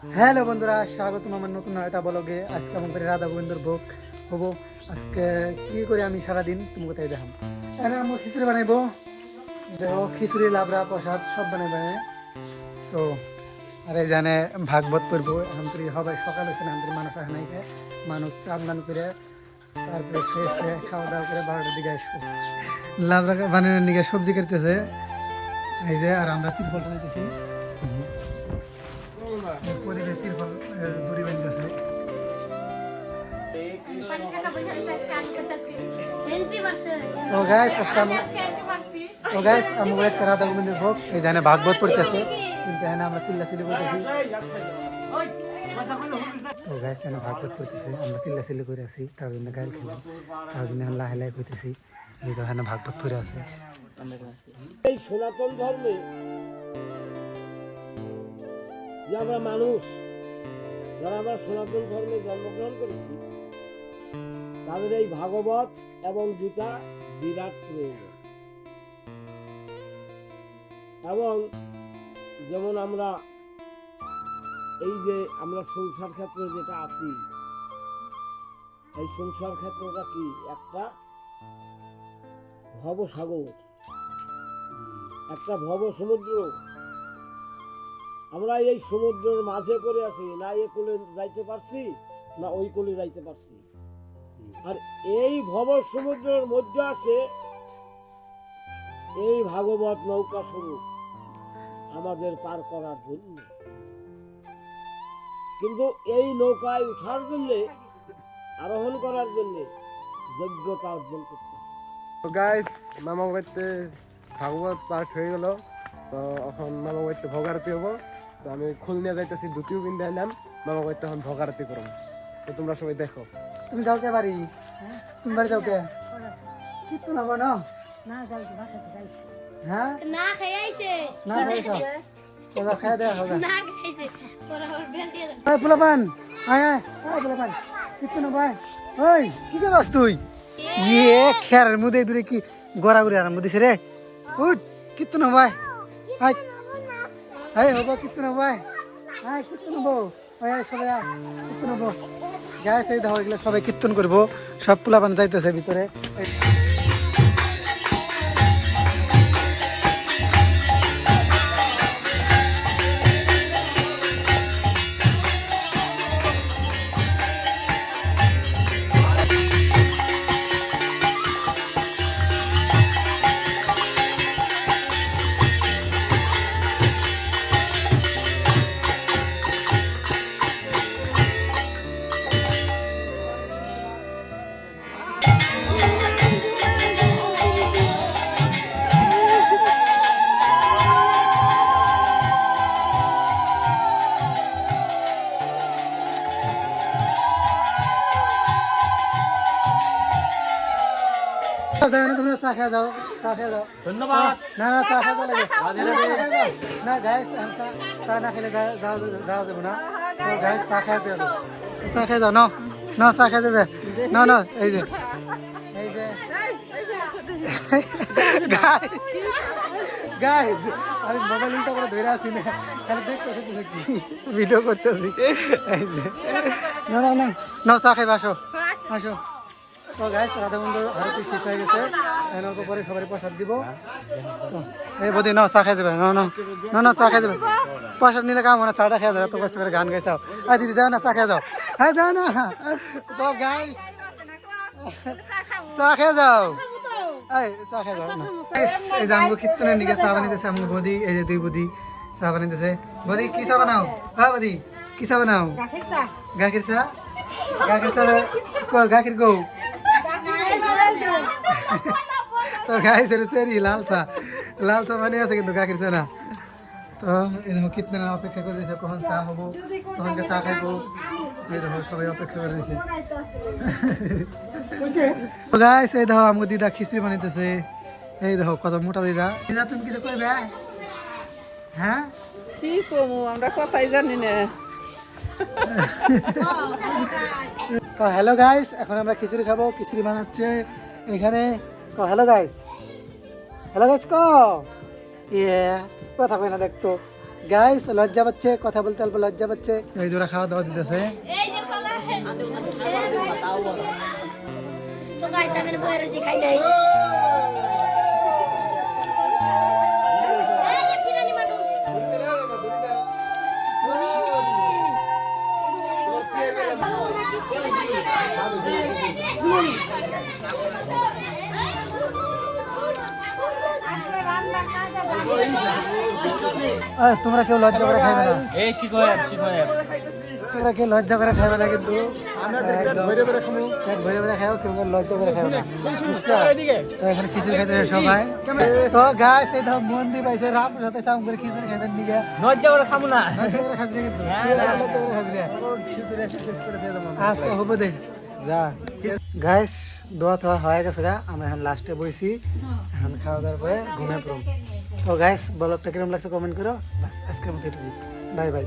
Hello বন্ধুরা, স্বাগতম আমার নতুন একটা ব্লগে। আজকে আমার করে রাধা গোবিন্দর ভোগ হবো। আজকে কি করে আমি সারাদিন তুমি কোথায় দেখাম। এখানে আমি খিচুড়ি বানাইবো, দেখো খিচুড়ি লাবড়া প্রসাদ সব বানাইবে। তো আর এই জানে ভাগবত করবো। এখন তুই সবাই সকাল হয়েছে না, মানুষ আসে নাই, মানুষ চান দান করে তারপরে খেয়ে খাওয়া দাওয়া করে 12টার দিকে আসবো। লাবড়া বানানোর দিকে সবজি কাটতেছে এই যে, আর আমরা তিরপলটা নিতেছি। পরিবেশ তিরপল দড়ি বানতেছে। রাধা গোবিন্দের ভোগ এই জানে ভাগবত পড়তেছে, কিন্তু এখানে আমরা চিল্লাচিল্লি করতেছি। তো গাইস এখানে ভাগবত পড়তেছে, আমরা চিল্লাচিল্লি করে আছি, তার জন্য গাইল খেলাম, তার জন্য লাহে লাহে করতেছি। এই তো এখানে ভাগবত পড়ে আছে। এই সনাতন ধর্মে যে আমরা মানুষ, যারা আমরা সনাতন ধর্মে জন্মগ্রহণ করেছি, তাদের এই ভাগবত এবং গীতা বিরাট প্রয়োজন। এবং যেমন আমরা এই যে আমরা সংসার ক্ষেত্রে যেটা আছি, এই সংসার ক্ষেত্রটা কি একটা ভবসাগর, একটা ভব সমুদ্র। আমরা এই সমুদ্রের মাঝে করে আছি, না এ কোলে যাইতে পারছি না ওই কোলে যাইতে পারছি। আর এই ভব সমুদ্রের মধ্যে আছে এই ভাগবত নৌকা স্বরূপ আমাদের পার করার জন্য। কিন্তু এই নৌকায় উঠার জন্য, আরোহণ করার জন্য যোগ্যতা অর্জন করতে হবে। তো গাইস মামা বাড়িতে ভাগবত পাঠ হয়ে গেল, তো এখন মামা বাড়িতে ভোগারতি হবো। তো আমি খুল নিয়ে যাইতেছি, দুটিও কিনতে এলাম, মামা বাড়িতে এখন ভোগারতি করবো। তো তোমরা সবাই দেখো। তুমি যাও কে বাড়ি? তুমি বাড়ি যাও কে? কি তো না বানো? হ্যাঁ না খাইছে না খাইছো? ওরা খাই দেয়া হবে না খাইছে ওরা ওর বেল দিয়ে দাও। এই পোলাপান, আয় আয়, ওই পোলাপান কি তো না ভাই, ওই কি করছ তুই? ইয়ে খেয়ারের মধ্যে দূরে কি গড়াগড়ি আর মধ্যে রে, উঠ কি তো না ভাই, আয় আয় হবো কি তো না ভাই, আয় কি তো নেবো, ওই সবাই আয় কি তো নেবো। গায়ে সেই দেখো এগুলো সবাই কীর্তন করবো, সব পোলাপান যাইতেছে ভিতরে। তোমরা চা খেয়ে যাও, চা খেয়ে যাও। ধন্যবাদ। না না চা খেয়ে যাও না গাইস, চা না খেলে যাওয়া যাবো না। গাইস চা খেয়ে যাবো, চা খেয়ে যাও। না চা খেয়ে যাবে না এই যে গাইস আমি মোবাইল উল্টা করে ধরে আছি না, খালি দেখতেছি ভিডিও করতেছি। এই যে না চা খাইবে, আসো আসো। তো গাইস রাধা গোবিন্দ আরতি শেষ হয়ে গেছে, এনার পরে সবাই প্রসাদ দিব। তো এই বদি না চা খেয়ে যাবে, না চা খেয়ে যাবে, প্রসাদ নিলে কাম না, চাটা খেয়ে যাবে, এত কষ্ট করে গান গাইছাও। আর দিদি যাও না চা খেয়ে যাও, হ্যাঁ যাও না। তো গাইস চা খেয়ে যাও, এই চা খেয়ে যাও না। এই যে আমগো কীর্তনের দিকে চা বানাইতেছে আমগো বদি, এই যে দুই বদি চা বানাইতেছে। বদি কি চা বানাও? হ্যাঁ বদি কি চা বানাও? গাখির চা। গাখির চা গাখির গৌ। তো গাইস সেরি লাল চা মানে আছে, কিন্তু গাখির চা না। তো এই দেখো কীর্তনের অপেক্ষা করে রয়েছে, কখন চা হবো, তখন চা খাইবো। এই দেখো সবাই অপেক্ষা করে রয়েছে। তো গাইস এই দেখো আমাকে দিদা খিচুড়ি বানাইতেছে, এই দেখো কত মোটা দিদা। দিদা তুমি কিছু কইবে? হ্যাঁ কি কমু, আমরা কথাই জানি না। তো হ্যালো গাইস, এখন আমরা খিচুড়ি খাবো। খিচুড়ি বানাচ্ছে এখানে। হ্যালো গাইস ক ইয়ে কথা কই না দেখতো। গাইস লজ্জা পাচ্ছে, কথা বলতে অল্প লজ্জা পাচ্ছে। এই জোড়া খাওয়া দাওয়া দিতেছে। এই যে খালা তো গাইস আমি বইরে রইছি খাই নাই এই যে ফিরানি মানুষ তোমরা কেউ লজ্জা করে খাইবে না, এই শিখোয়া শিখোয়া তোমরা কেউ লজ্জা করে খাইবে না, কিন্তু পেট ভরে ভরে খাও, কেউ কেউ লজ্জা করে খাইবে না। বুঝছো? তো এখন খিচুড়ি খাইতে হবে সবাই। তো গাইস এই দেখো মন্দি পাইছে রাম সাথে সাম করে খিচুড়ি খাইবেন দিকে। লজ্জা করে খাবো না। লজ্জা করে খাবি না কিন্তু। লজ্জা করে খাবি না। আজকে হবে দেখ যা। গাইস দোয়া তো হয়ে গেছে গা, আমরা এখন লাস্টে বইছি, এখন খাওয়া দাওয়ার পরে ঘুমিয়ে পড়ব। তো গাইস ব্লগটা কিরকম লাগছে কমেন্ট করো। বাস আজকের মতো এটুকুই, বাই বাই।